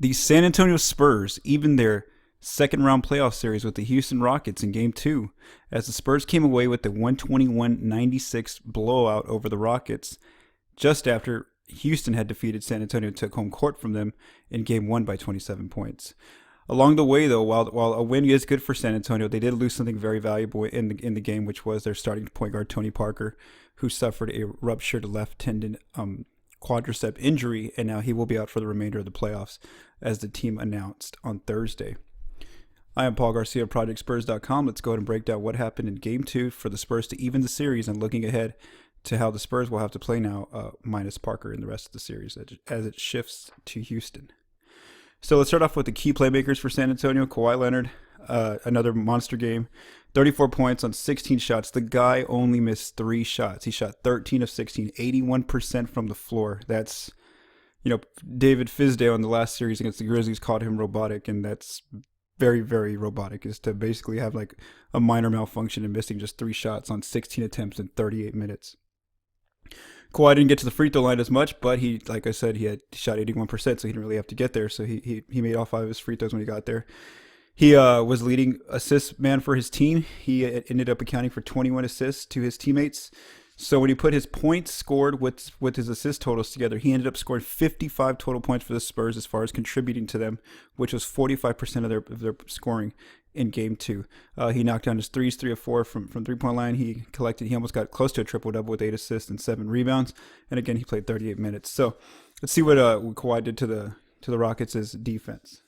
The San Antonio Spurs even their second round playoff series with the Houston Rockets in game 2 as the Spurs came away with the 121-96 blowout over the Rockets just after Houston had defeated San Antonio and took home court from them in game 1 by 27 points. Along the way, though, while a win is good for San Antonio, they did lose something very valuable in the game, which was their starting point guard Tony Parker, who suffered a ruptured left tendon quadriceps injury, and now he will be out for the remainder of the playoffs, as the team announced on Thursday. I am Paul Garcia of ProjectSpurs.com. Let's go ahead and break down what happened in Game 2 for the Spurs to even the series, and looking ahead to how the Spurs will have to play now minus Parker in the rest of the series as it shifts to Houston. So let's start off with the key playmakers for San Antonio. Kawhi Leonard, another monster game, 34 points on 16 shots. The guy only missed 3 shots. He shot 13 of 16, 81% from the floor. That's, David Fizdale in the last series against the Grizzlies called him robotic, and that's very, very robotic, is to basically have like a minor malfunction and missing just 3 shots on 16 attempts in 38 minutes. Kawhi didn't get to the free throw line as much, but he, like I said, he shot 81%, so he didn't really have to get there. So he made all 5 of his free throws when he got there. He was leading assist man for his team. He ended up accounting for 21 assists to his teammates. So when he put his points scored with his assist totals together, he ended up scoring 55 total points for the Spurs as far as contributing to them, which was 45% of their scoring in Game 2. He knocked down his threes, 3 of 4 from three-point line. He almost got close to a triple-double with 8 assists and 7 rebounds. And again, he played 38 minutes. So let's see what Kawhi did to the Rockets' defense.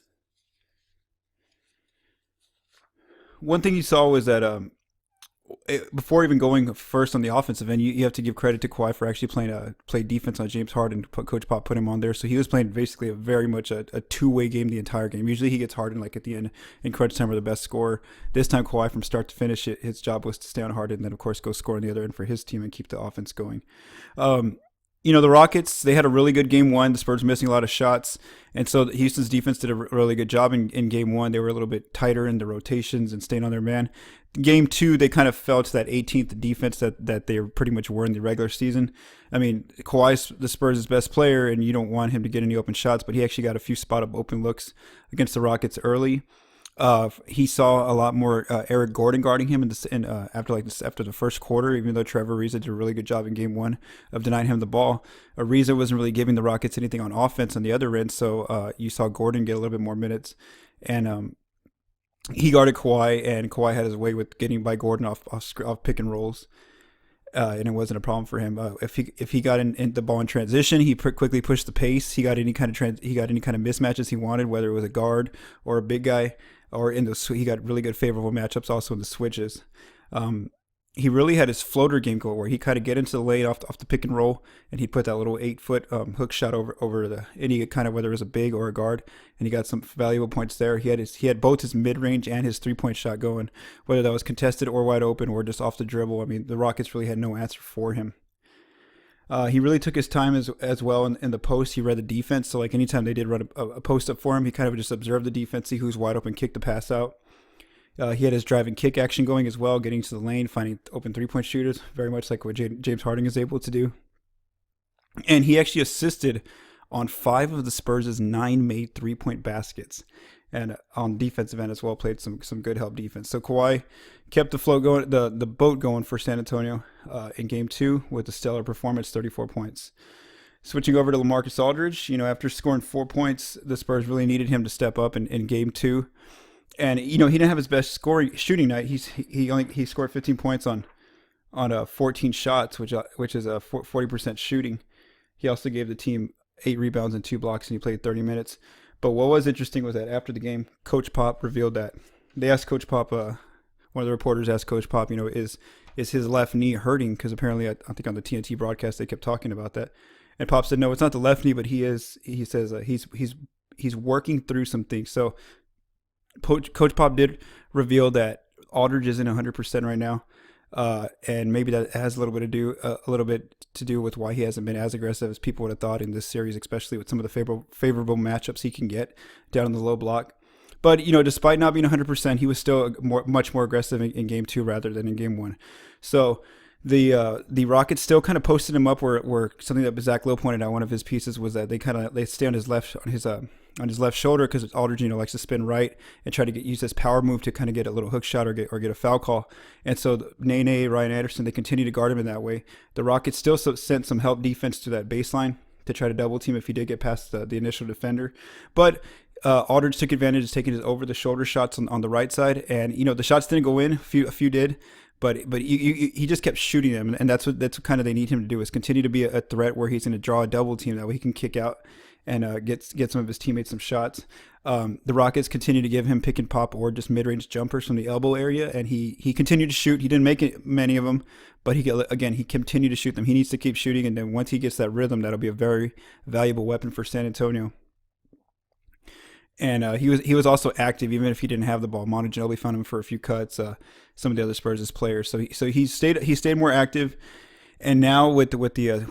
One thing you saw was that before even going first on the offensive end, you have to give credit to Kawhi for actually played defense on James Harden. Coach Pop put him on there, so he was playing basically very much a two-way game the entire game. Usually he gets Harden like at the end in crunch time or the best scorer. This time Kawhi, from start to finish, his job was to stay on Harden and then of course go score on the other end for his team and keep the offense going. The Rockets, they had a really good game 1. The Spurs missing a lot of shots. And so Houston's defense did a really good job in game 1. They were a little bit tighter in the rotations and staying on their man. Game 2, they kind of fell to that 18th defense that they pretty much were in the regular season. I mean, Kawhi's the Spurs' best player, and you don't want him to get any open shots, but he actually got a few spot-up open looks against the Rockets early. He saw a lot more Eric Gordon guarding him after the first quarter, even though Trevor Ariza did a really good job in game 1 of denying him the ball. Ariza wasn't really giving the Rockets anything on offense on the other end, so you saw Gordon get a little bit more minutes, and he guarded Kawhi, and Kawhi had his way with getting by Gordon off pick and rolls. And it wasn't a problem for him. If he got in the ball in transition, he quickly pushed the pace. He got any kind of mismatches he wanted, whether it was a guard or a big guy, or he got really good favorable matchups also in the switches. He really had his floater game go where he kind of get into the lane off the pick and roll, and he'd put that little 8-foot hook shot over any kind of, whether it was a big or a guard, and he got some valuable points there. He had both his mid-range and his 3-point shot going, whether that was contested or wide open or just off the dribble. I mean, the Rockets really had no answer for him. He really took his time as well in the post. He read the defense, so like anytime they did run a post up for him, he kind of just observed the defense, see who's wide open, kick the pass out. He had his drive and kick action going as well, getting to the lane, finding open 3-point shooters, very much like what James Harden is able to do. And he actually assisted on 5 of the Spurs' 9 made 3-point baskets. And on defensive end as well, played some good help defense. So Kawhi kept the flow going, the boat going for San Antonio in Game 2 with a stellar performance, 34 points. Switching over to LaMarcus Aldridge, after scoring 4 points, the Spurs really needed him to step up in Game 2. And he didn't have his best shooting night. He scored 15 points on 14 shots, which is a 40% shooting. He also gave the team 8 rebounds and 2 blocks, and he played 30 minutes. But what was interesting was that after the game, Coach Pop revealed that they asked Coach Pop. One of the reporters asked Coach Pop, is his left knee hurting? Because apparently, I think on the TNT broadcast they kept talking about that. And Pop said, no, it's not the left knee, but he says he's working through some things. So Coach Pop did reveal that Aldridge isn't 100% right now, and maybe that has a little bit to do with why he hasn't been as aggressive as people would have thought in this series, especially with some of the favorable matchups he can get down in the low block. But despite not being 100%, he was still much more aggressive in Game 2 rather than in Game 1. So the Rockets still kind of posted him up where something that Zach Lowe pointed out, one of his pieces, was that they stay on his left, on his left shoulder because Aldridge, likes to spin right and try to use this power move to kind of get a little hook shot or get a foul call. And so Nene, Ryan Anderson, they continue to guard him in that way. The Rockets still sent some help defense to that baseline to try to double team if he did get past the initial defender. But Aldridge took advantage of taking his over the shoulder shots on the right side, and the shots didn't go in. A few did. But he just kept shooting them, and that's what kind of they need him to do, is continue to be a threat where he's going to draw a double team. That way he can kick out and get some of his teammates some shots. The Rockets continue to give him pick and pop or just mid-range jumpers from the elbow area, and he continued to shoot. He didn't make many of them, but he continued to shoot them. He needs to keep shooting, and then once he gets that rhythm, that'll be a very valuable weapon for San Antonio. And he was also active even if he didn't have the ball. Manu Ginobili found him for a few cuts. Some of the other Spurs players. So he stayed more active. And now with the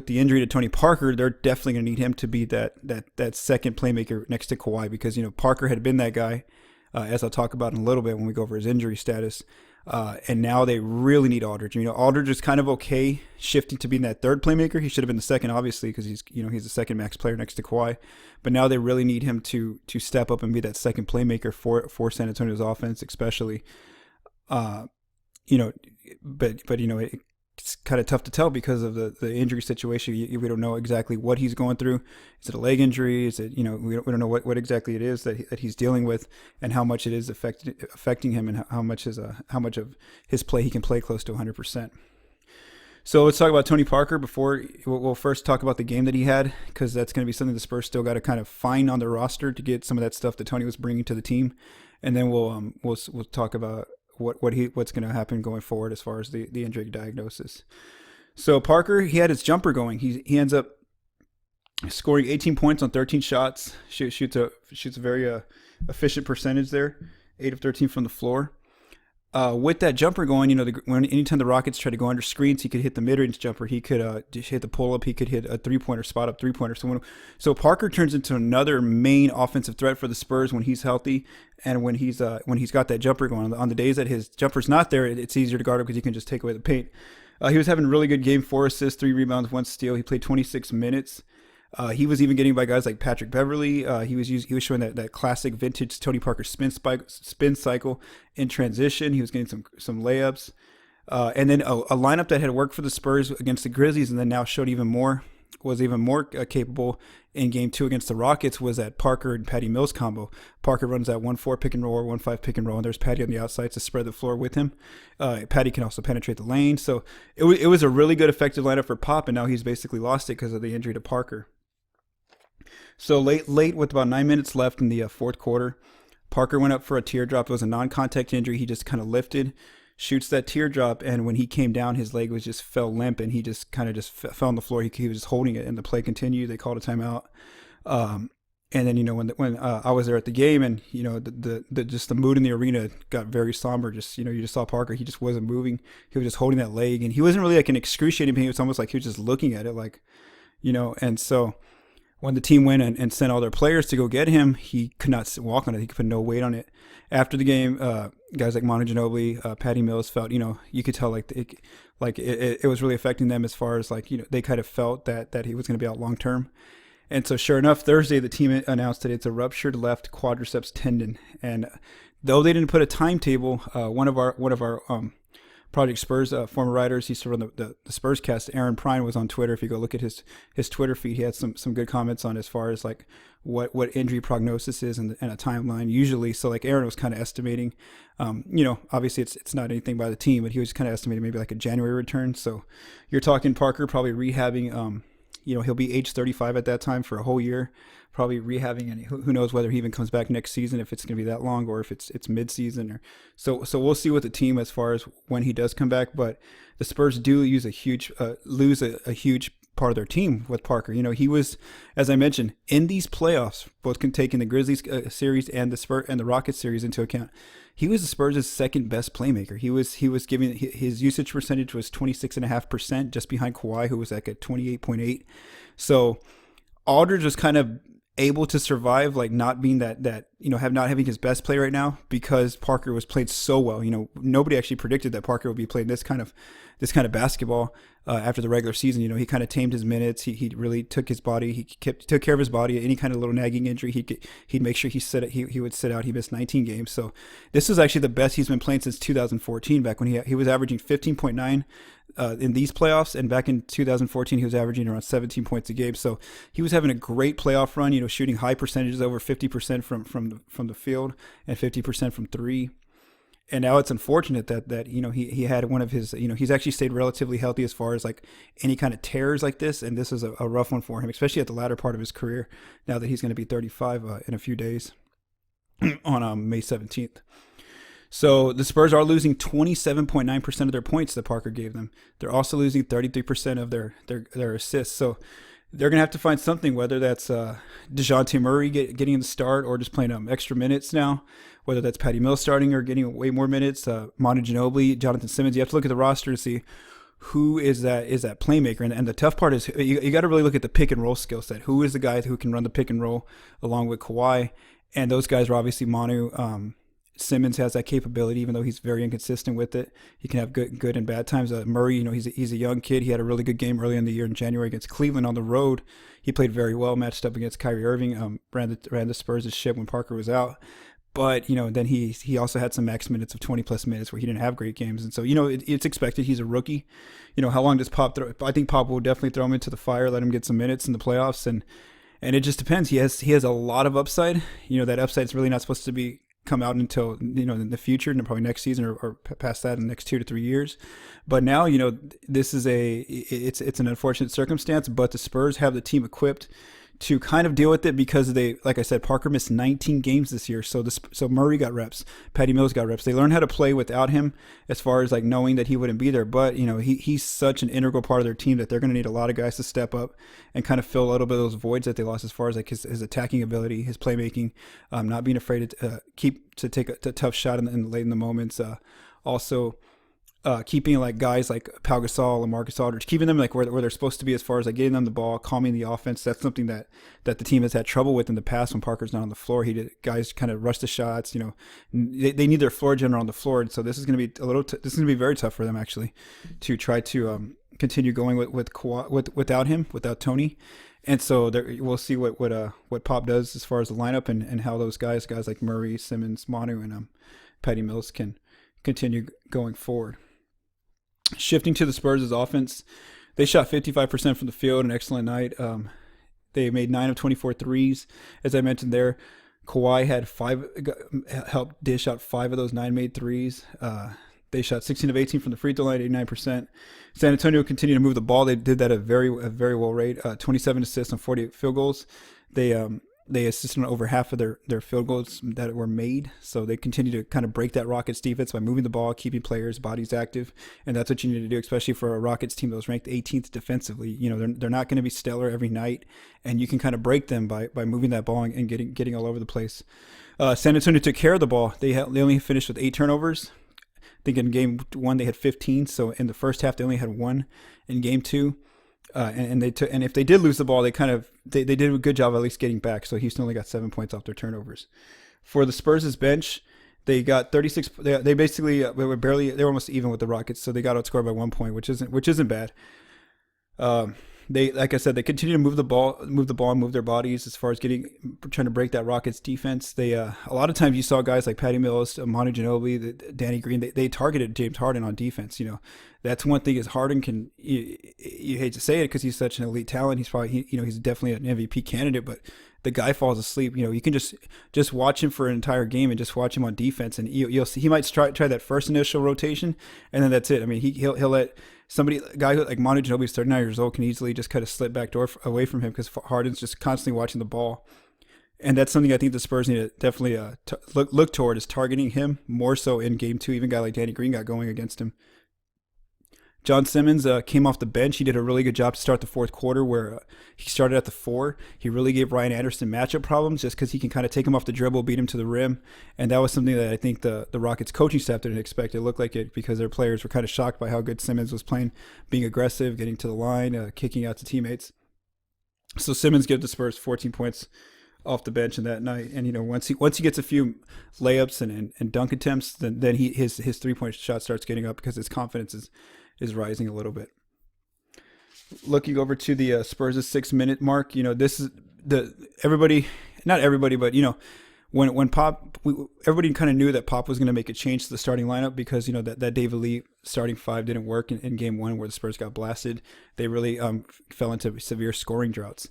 injury to Tony Parker, they're definitely going to need him to be that second playmaker next to Kawhi, because Parker had been that guy, as I'll talk about in a little bit when we go over his injury status. And now they really need Aldridge. Aldridge is kind of okay shifting to being that third playmaker. He should have been the second, obviously, because he's the second max player next to Kawhi. But now they really need him to step up and be that second playmaker for San Antonio's offense, especially. But it's kind of tough to tell because of the injury situation. We don't know exactly what he's going through. Is it a leg injury? Is it we don't know what exactly it is that he's dealing with, and how much it is affecting him, and how much of his play he can play close to 100%. So let's talk about Tony Parker before we'll first talk about the game that he had, because that's going to be something the Spurs still got to kind of find on their roster to get some of that stuff that Tony was bringing to the team, and then we'll talk about what's going to happen going forward as far as the injury diagnosis. So Parker, he had his jumper going. He ends up scoring 18 points on 13 shots. Shoots a very efficient percentage there, 8 of 13 from the floor. With that jumper going, anytime the Rockets tried to go under screens, he could hit the mid-range jumper. He could hit the pull-up. He could hit a three-pointer, spot-up three-pointer. So Parker turns into another main offensive threat for the Spurs when he's healthy, and when he's got that jumper going. On the days that his jumper's not there, it's easier to guard him because he can just take away the paint. He was having a really good game, 4 assists, 3 rebounds, 1 steal. He played 26 minutes. He was even getting by guys like Patrick Beverly. He was showing that classic vintage Tony Parker spin cycle in transition. He was getting some layups, and then a lineup that had worked for the Spurs against the Grizzlies, and then now showed was even more capable in Game 2 against the Rockets, was that Parker and Patty Mills combo. Parker runs that 1-4 pick and roll or 1-5 pick and roll, and there's Patty on the outside to spread the floor with him. Patty can also penetrate the lane, so it was a really good effective lineup for Pop, and now he's basically lost it because of the injury to Parker. So late with about 9 minutes left in the fourth quarter, Parker went up for a teardrop. It was a non-contact injury. He just kind of lifted, shoots that teardrop, and when he came down, his leg fell limp, and he just kind of fell on the floor. He was just holding it, and the play continued. They called a timeout. And then when I was there at the game, and the mood in the arena got very somber. You just saw Parker. He just wasn't moving. He was just holding that leg, and he wasn't really like an excruciating pain. It was almost like he was just looking at it, and so. When the team went and sent all their players to go get him, he could not walk on it. He could put no weight on it. After the game, guys like Manu Ginobili, Patty Mills felt, you could tell it was really affecting them as far as they kind of felt that he was going to be out long term. And so sure enough, Thursday, the team announced that it's a ruptured left quadriceps tendon. And though they didn't put a timetable, one of our Project Spurs former writers, he used to run the Spurs cast, Aaron Prine, was on Twitter. If you go look at his Twitter feed, he had some good comments on as far as what injury prognosis is and a timeline usually. So Aaron was kind of estimating, obviously it's not anything by the team, but he was kind of estimating maybe a January return. So you're talking Parker probably rehabbing, he'll be age 35 at that time for a whole year, probably rehabbing, and who knows whether he even comes back next season, if it's going to be that long or if it's mid-season. Or so we'll see with the team as far as when he does come back. But the Spurs do lose a huge part of their team with Parker. He was, as I mentioned, in these playoffs, both taking the Grizzlies series and the Rockets series into account, he was the Spurs' second best playmaker. He was giving, his usage percentage was 26.5%, just behind Kawhi, who was at 28.8. So Aldridge was kind of able to survive, not being not having his best play right now, because Parker was played so well. Nobody actually predicted that Parker would be playing this kind of basketball. after the regular season. He kind of tamed his minutes. He really took his body. Took care of his body. Any kind of little nagging injury, he'd make sure he would sit out. He missed 19 games. So this is actually the best he's been playing since 2014. Back when he was averaging 15.9 in these playoffs, and back in 2014 he was averaging around 17 points a game. So he was having a great playoff run. Shooting high percentages, over 50% from the field and 50% from three. And now it's unfortunate that he had one of his, he's actually stayed relatively healthy as far as like any kind of tears like this, and this is a rough one for him, especially at the latter part of his career, now that he's going to be 35 in a few days on May 17th. So the Spurs are losing 27.9% of their points that Parker gave them. They're also losing 33% of their assists. So they're going to have to find something, whether that's DeJounte Murray getting the start or just playing extra minutes now, whether that's Patty Mills starting or getting way more minutes, Manu Ginobili, Jonathan Simmons. You have to look at the roster to see who is that playmaker. And the tough part is you got to really look at the pick and roll skill set. Who is the guy who can run the pick and roll along with Kawhi? And those guys are obviously Manu. Simmons has that capability, even though he's very inconsistent with it. He can have good and bad times. Murray, he's a young kid. He had a really good game early in the year in January against Cleveland on the road. He played very well, matched up against Kyrie Irving. Ran the Spurs' ship when Parker was out. But then he also had some max minutes of 20 plus minutes where he didn't have great games, and so it's expected. He's a rookie. How long does Pop throw? I think Pop will definitely throw him into the fire, let him get some minutes in the playoffs, and it just depends. He has a lot of upside. That upside's really not supposed to come out until in the future, and probably next season or past that in the next 2 to 3 years. But now this is it's an unfortunate circumstance, but the Spurs have the team equipped to kind of deal with it, because like I said, Parker missed 19 games this year. So Murray got reps, Patty Mills got reps. They learned how to play without him, as far as like knowing that he wouldn't be there. But he's such an integral part of their team that they're going to need a lot of guys to step up and kind of fill a little bit of those voids that they lost, as far as like his attacking ability, his playmaking, not being afraid to take a tough shot late in the moments. Also, keeping like guys like Pau Gasol, LaMarcus Aldridge, keeping them like where they're supposed to be, as far as like getting them the ball, calming the offense. That's something that the team has had trouble with in the past when Parker's not on the floor. Guys kind of rush the shots. They need their floor general on the floor, and so this is going to be this is going to be very tough for them actually to try to continue going without him, without Tony. And so we'll see what Pop does as far as the lineup and how those guys like Murray, Simmons, Manu, and Patty Mills can continue going forward. Shifting to the Spurs' offense, they shot 55% from the field, an excellent night. They made 9 of 24 threes. As I mentioned there, Kawhi had helped dish out 5 of those 9 made threes. They shot 16 of 18 from the free throw line, 89%. San Antonio continued to move the ball. They did that at a very well rate. 27 assists on 48 field goals. They assisted on over half of their field goals that were made. So they continue to kind of break that Rockets defense by moving the ball, keeping players' bodies active. And that's what you need to do, especially for a Rockets team that was ranked 18th defensively. They're not going to be stellar every night, and you can kind of break them by moving that ball and getting all over the place. San Antonio took care of the ball. They only finished with 8 turnovers. I think in game 1 they had 15. So in the first half they only had 1. In game 2. And if they did lose the ball, they did a good job at least getting back. So Houston only got 7 points off their turnovers. For the Spurs' bench, they got 36. They basically they were almost even with the Rockets, so they got outscored by 1 point, which isn't bad. They, like I said, they continue to move the ball, and move their bodies as far as trying to break that Rockets defense. They a lot of times you saw guys like Patty Mills, Manu Ginobili, Danny Green. They targeted James Harden on defense. That's one thing is Harden can. You hate to say it because he's such an elite talent. He's probably he's definitely an MVP candidate, but the guy falls asleep. You can just watch him for an entire game and just watch him on defense, and you'll see he might try that first initial rotation, and then that's it. I mean, he'll let a guy like Manu Ginobili, who's 39 years old, can easily just kind of slip backdoor away from him because Harden's just constantly watching the ball. And that's something I think the Spurs need to definitely look toward, is targeting him more so in game 2. Even a guy like Danny Green got going against him. John Simmons came off the bench. He did a really good job to start the fourth quarter, where he started at the 4. He really gave Ryan Anderson matchup problems just because he can kind of take him off the dribble, beat him to the rim. And that was something that I think the Rockets coaching staff didn't expect. It looked like it because their players were kind of shocked by how good Simmons was playing, being aggressive, getting to the line, kicking out to teammates. So Simmons gave the Spurs 14 points off the bench in that night. And once he gets a few layups and dunk attempts, then his 3-point shot starts getting up because his confidence is rising a little bit. Looking over to the Spurs' 6 minute mark, this is the everybody, not everybody, but when Pop, everybody kind of knew that Pop was going to make a change to the starting lineup because that David Lee starting five didn't work in game one where the Spurs got blasted. They really fell into severe scoring droughts.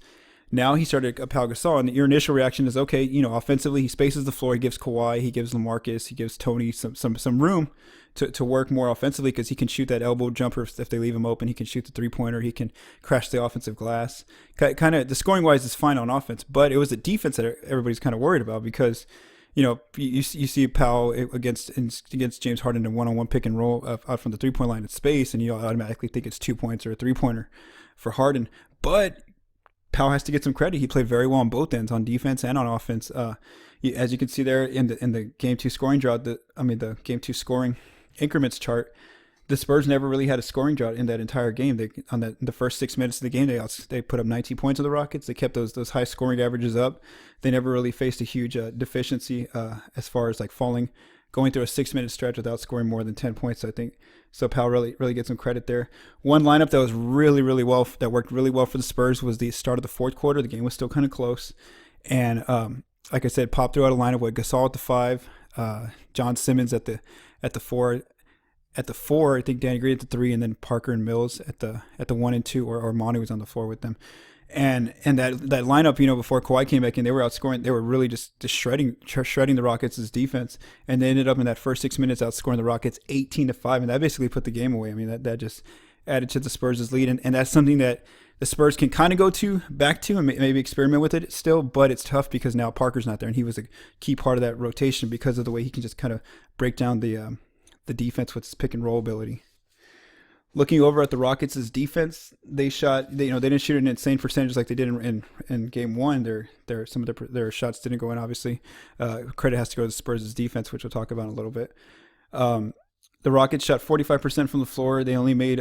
Now he started Pau Gasol, and your initial reaction is okay. Offensively he spaces the floor, he gives Kawhi, he gives LaMarcus, he gives Tony some room to work more offensively because he can shoot that elbow jumper if they leave him open. He can shoot the 3-pointer. He can crash the offensive glass. Kind of the scoring wise is fine on offense, but it was the defense that everybody's kind of worried about because you see Powell against James Harden in one-on-one pick and roll out from the 3-point line in space, and you automatically think it's 2 points or a 3-pointer for Harden. But Powell has to get some credit. He played very well on both ends, on defense and on offense. As you can see there in the game two scoring drought, the game two scoring increments chart, the Spurs never really had a scoring drought in that entire game. The first 6 minutes of the game, they put up 19 points on the Rockets. They kept those high scoring averages up. They never really faced a huge deficiency as far as going through a 6 minute stretch without scoring more than 10 points, I think. So Powell really gets some credit there. One lineup that was really well, that worked really well for the Spurs was the start of the fourth quarter. The game was still kind of close, and like I said, Pop threw out a lineup with Gasol at the 5, John Simmons at the 4. At the 4, I think Danny Green at the 3, and then Parker and Mills at the 1 and 2, or Manu was on the floor with them. And that lineup, before Kawhi came back in, they were outscoring. They were really just shredding the Rockets' defense, and they ended up in that first 6 minutes outscoring the Rockets 18-5, and that basically put the game away. I mean, that just added to the Spurs' lead, and that's something that the Spurs can kind of go back to and maybe experiment with it still, but it's tough because now Parker's not there, and he was a key part of that rotation because of the way he can just kind of break down the defense with his pick and roll ability. Looking over at the Rockets' defense, they didn't shoot an insane percentage like they did in game one. Some of their shots didn't go in, obviously. Credit has to go to the Spurs' defense, which we'll talk about in a little bit. The Rockets shot 45% from the floor. They only made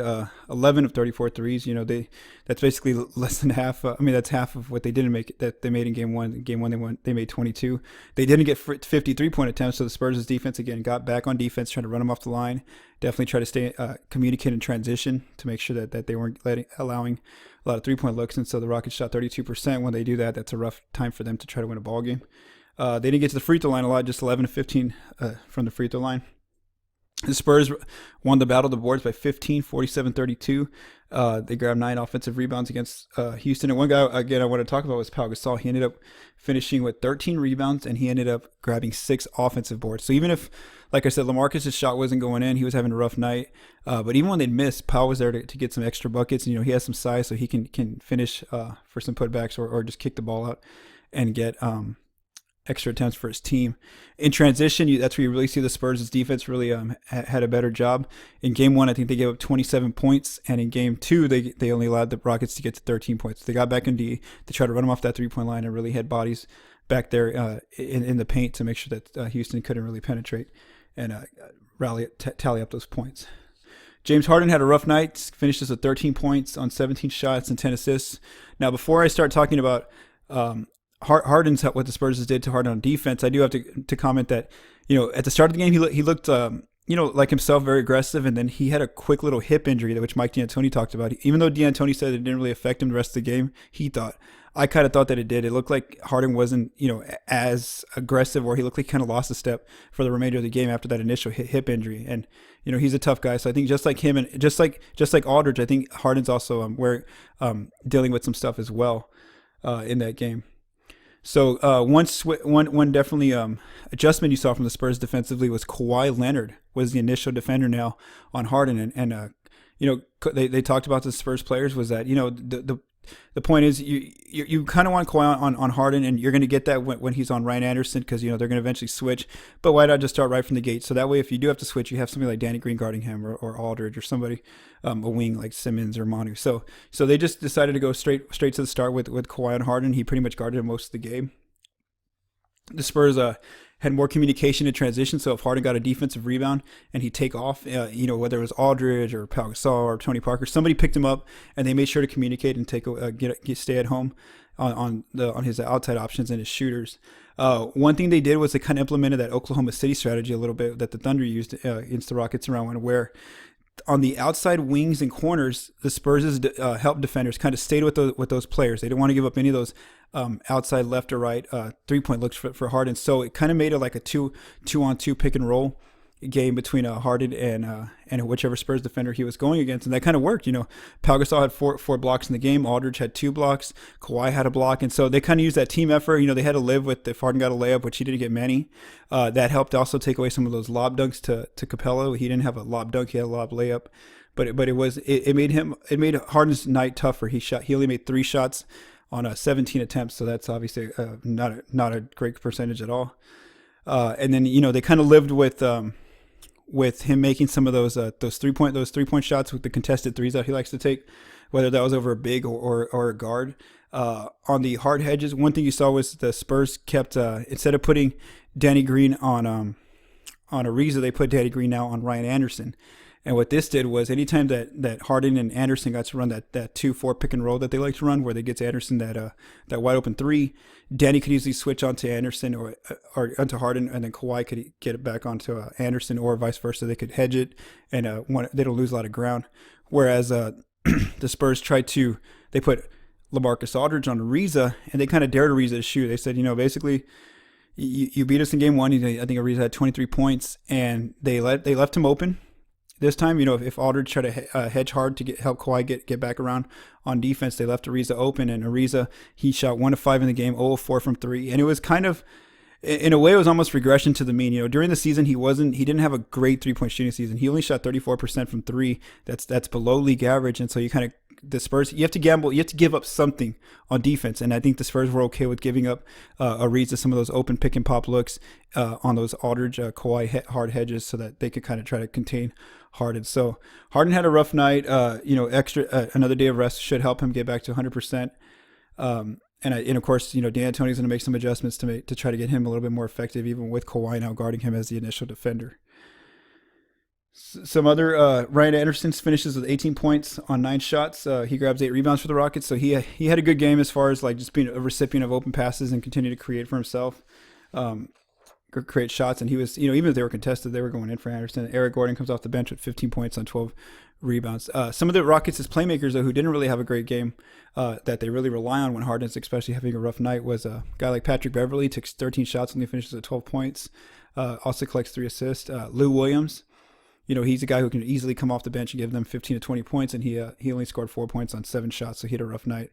11 of 34 threes. That's basically less than half. That's half of what they didn't make that they made in game one. In game one, they made 22. They didn't get 53-point attempts, so the Spurs' defense again got back on defense, trying to run them off the line. Definitely try to communicate in transition to make sure that they weren't allowing a lot of 3-point looks. And so the Rockets shot 32%. When they do that, that's a rough time for them to try to win a ball game. They didn't get to the free throw line a lot, just 11 to 15 from the free throw line. The Spurs won the battle of the boards by 15, 47-32. They grabbed 9 offensive rebounds against Houston. And one guy, again, I want to talk about was Pau Gasol. He ended up finishing with 13 rebounds, and he ended up grabbing 6 offensive boards. So even if, like I said, LaMarcus' shot wasn't going in, he was having a rough night. But even when they'd miss, Pau was there to get some extra buckets. And, he has some size, so he can finish for some putbacks or just kick the ball out and get extra attempts for his team. In transition, that's where you really see the Spurs' defense really had a better job. In game one, I think they gave up 27 points, and in game two, they only allowed the Rockets to get to 13 points. They got back in D to try to run them off that 3-point line and really had bodies back there in the paint to make sure that Houston couldn't really penetrate and tally up those points. James Harden had a rough night, finishes with 13 points on 17 shots and 10 assists. Now, before I start talking about Harden's what the Spurs did to Harden on defense, I do have to comment that at the start of the game he looked like himself, very aggressive, and then he had a quick little hip injury which Mike D'Antoni talked about. Even though D'Antoni said it didn't really affect him the rest of the game, I kind of thought that it did. It looked like Harden wasn't as aggressive, or he looked like he kind of lost a step for the remainder of the game after that initial hip injury. And he's a tough guy, so I think just like him and just like Aldridge, I think Harden's also dealing with some stuff as well in that game. So one definitely adjustment you saw from the Spurs defensively was Kawhi Leonard was the initial defender now on Harden, and they talked about the Spurs players was that the point is you kind of want Kawhi on Harden, and you're going to get that when he's on Ryan Anderson because they're going to eventually switch. But why not just start right from the gate? So that way, if you do have to switch, you have somebody like Danny Green guarding him or Aldridge or somebody, a wing like Simmons or Manu. So they just decided to go straight to the start with Kawhi and Harden. He pretty much guarded him most of the game. The Spurs had more communication in transition, so if Harden got a defensive rebound and he'd take off, whether it was Aldridge or Pau Gasol or Tony Parker, somebody picked him up, and they made sure to communicate and stay at home on his outside options and his shooters. One thing they did was they kind of implemented that Oklahoma City strategy a little bit that the Thunder used against the Rockets around one, where on the outside wings and corners, the Spurs' help defenders kind of stayed with those players. They didn't want to give up any of those outside left or right 3-point looks for Harden. So it kind of made it like a 2-on-2 pick and roll game between Harden and whichever Spurs defender he was going against, and that kind of worked. Pau Gasol had four blocks in the game. Aldridge had 2 blocks. Kawhi had a block, and so they kind of used that team effort. They had to live with if Harden got a layup, which he didn't get many. That helped also take away some of those lob dunks to Capello. He didn't have a lob dunk; he had a lob layup. But it made Harden's night tougher. He only made 3 shots on 17 attempts, so that's obviously not a great percentage at all. And then they kind of lived with him making some of those 3-point shots with the contested threes that he likes to take, whether that was over a big or a guard. On the hard hedges, one thing you saw was the Spurs kept instead of putting Danny Green on Ariza, they put Danny Green now on Ryan Anderson. And what this did was anytime that Harden and Anderson got to run that 2-4 pick and roll that they like to run, where they get to Anderson that wide open 3, Danny could easily switch onto Anderson or onto Harden, and then Kawhi could get it back onto Anderson, or vice versa. They could hedge it, and they don't lose a lot of ground. Whereas the Spurs they put LaMarcus Aldridge on Ariza, and they kind of dared Ariza to shoot. They said, basically, you beat us in game 1. I think Ariza had 23 points, and they left him open. This time, if Aldridge tried to hedge hard to help Kawhi get back around on defense, they left Ariza open, and Ariza, he shot 1 of 5 in the game, 0 of 4 from 3, and it was kind of, in a way, it was almost regression to the mean. During the season, he didn't have a great 3-point shooting season. He only shot 34% from 3. That's below league average, and so the Spurs, you have to gamble, you have to give up something on defense, and I think the Spurs were okay with giving up Ariza some of those open pick and pop looks on those Aldridge, Kawhi hard hedges, so that they could kind of try to contain Harden. So Harden had a rough night. Another day of rest should help him get back to 100%. And of course, Dan Antonio's going to make some adjustments to try to get him a little bit more effective, even with Kawhi now guarding him as the initial defender. Some other Ryan Anderson finishes with 18 points on 9 shots. He grabs 8 rebounds for the Rockets, so he had a good game as far as like just being a recipient of open passes and continue to create for himself. Create shots, and he was, even if they were contested, they were going in for Anderson. Eric Gordon comes off the bench with 15 points on 12 rebounds. Some of the Rockets' playmakers, though, who didn't really have a great game, that they really rely on when Harden's especially having a rough night, was a guy like Patrick Beverley. Takes 13 shots and he finishes at 12 points. Also collects 3 assists. Lou Williams, he's a guy who can easily come off the bench and give them 15 to 20 points, and he only scored 4 points on 7 shots, so he had a rough night.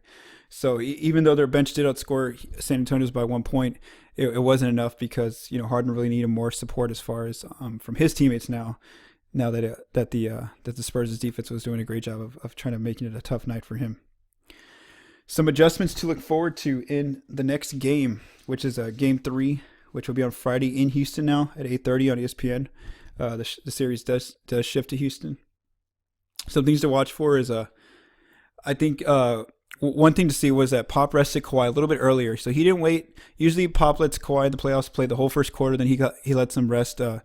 So even though their bench did outscore San Antonio's by 1 point, it wasn't enough because Harden really needed more support as far as from his teammates now that the Spurs' defense was doing a great job of trying to making it a tough night for him. Some adjustments to look forward to in the next game, which is Game 3, which will be on Friday in Houston now at 8:30 on ESPN. The series does shift to Houston. Some things to watch for is I think one thing to see was that Pop rested Kawhi a little bit earlier, so he didn't wait. Usually Pop lets Kawhi in the playoffs play the whole first quarter, then he lets him rest a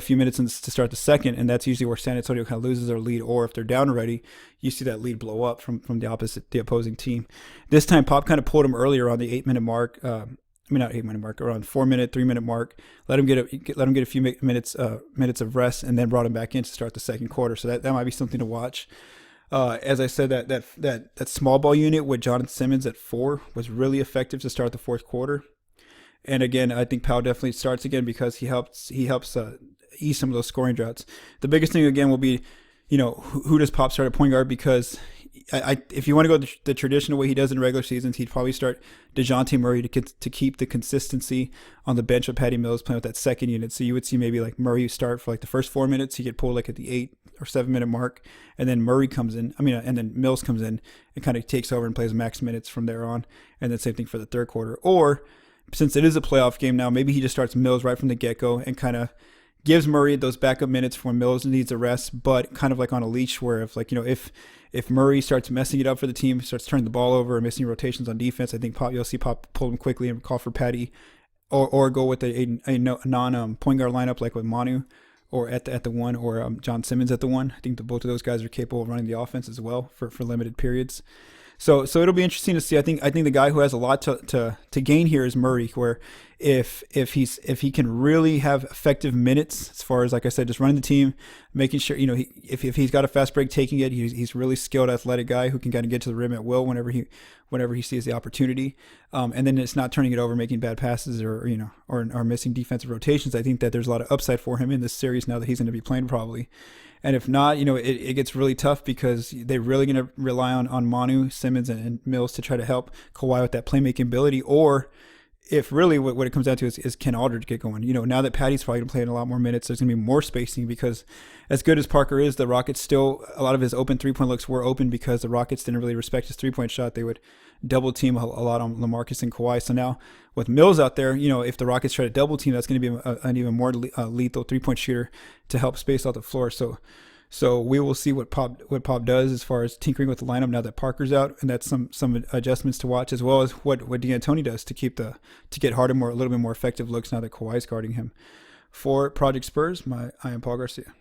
few minutes to start the second, and that's usually where San Antonio kind of loses their lead, or if they're down already, you see that lead blow up from the opposing team. This time Pop kind of pulled him earlier on the 8-minute mark. Not 8-minute mark, around 4-minute, 3-minute mark. Let him get a few minutes of rest, and then brought him back in to start the second quarter. So that might be something to watch. As I said, that small ball unit with Jonathan Simmons at 4 was really effective to start the fourth quarter. And again, I think Powell definitely starts again because he helps ease some of those scoring droughts. The biggest thing again will be, who does Pop start at point guard, because if you want to go the traditional way he does in regular seasons, he'd probably start DeJounte Murray to keep the consistency on the bench of Patty Mills playing with that second unit. So you would see maybe like Murray start for like the first 4 minutes. He get pulled like at the 8 or 7-minute mark, and then Murray comes in. And then Mills comes in and kind of takes over and plays max minutes from there on. And then same thing for the third quarter. Or since it is a playoff game now, maybe he just starts Mills right from the get-go and kind of gives Murray those backup minutes for when Mills needs a rest, but kind of like on a leash, where if Murray starts messing it up for the team, starts turning the ball over and missing rotations on defense, I think you'll see Pop pull him quickly and call for Patty, or go with a non point guard lineup like with Manu, or at the 1, or John Simmons at the 1. I think both of those guys are capable of running the offense as well for limited periods. So it'll be interesting to see. I think the guy who has a lot to gain here is Murray, where if he can really have effective minutes as far as, like I said, just running the team, making sure, if he's got a fast break, taking it. He's really skilled, athletic guy who can kind of get to the rim at will whenever he sees the opportunity. And then it's not turning it over, making bad passes or missing defensive rotations. I think that there's a lot of upside for him in this series now that he's going to be playing probably. And if not, it gets really tough because they're really going to rely on Manu, Simmons, and Mills to try to help Kawhi with that playmaking ability. Or if really what it comes down to is can Aldridge get going? Now that Patty's probably going to play in a lot more minutes, there's going to be more spacing because as good as Parker is, the Rockets still, a lot of his open three-point looks were open because the Rockets didn't really respect his three-point shot. They would double team a lot on LaMarcus and Kawhi. So now with Mills out there, if the Rockets try to double team, that's going to be an even more lethal three-point shooter to help space out the floor. So we will see what Pop does as far as tinkering with the lineup now that Parker's out, and that's some adjustments to watch, as well as what D'Antoni does to get Harden a little bit more effective looks now that Kawhi's guarding him. For Project Spurs, I am Paul Garcia.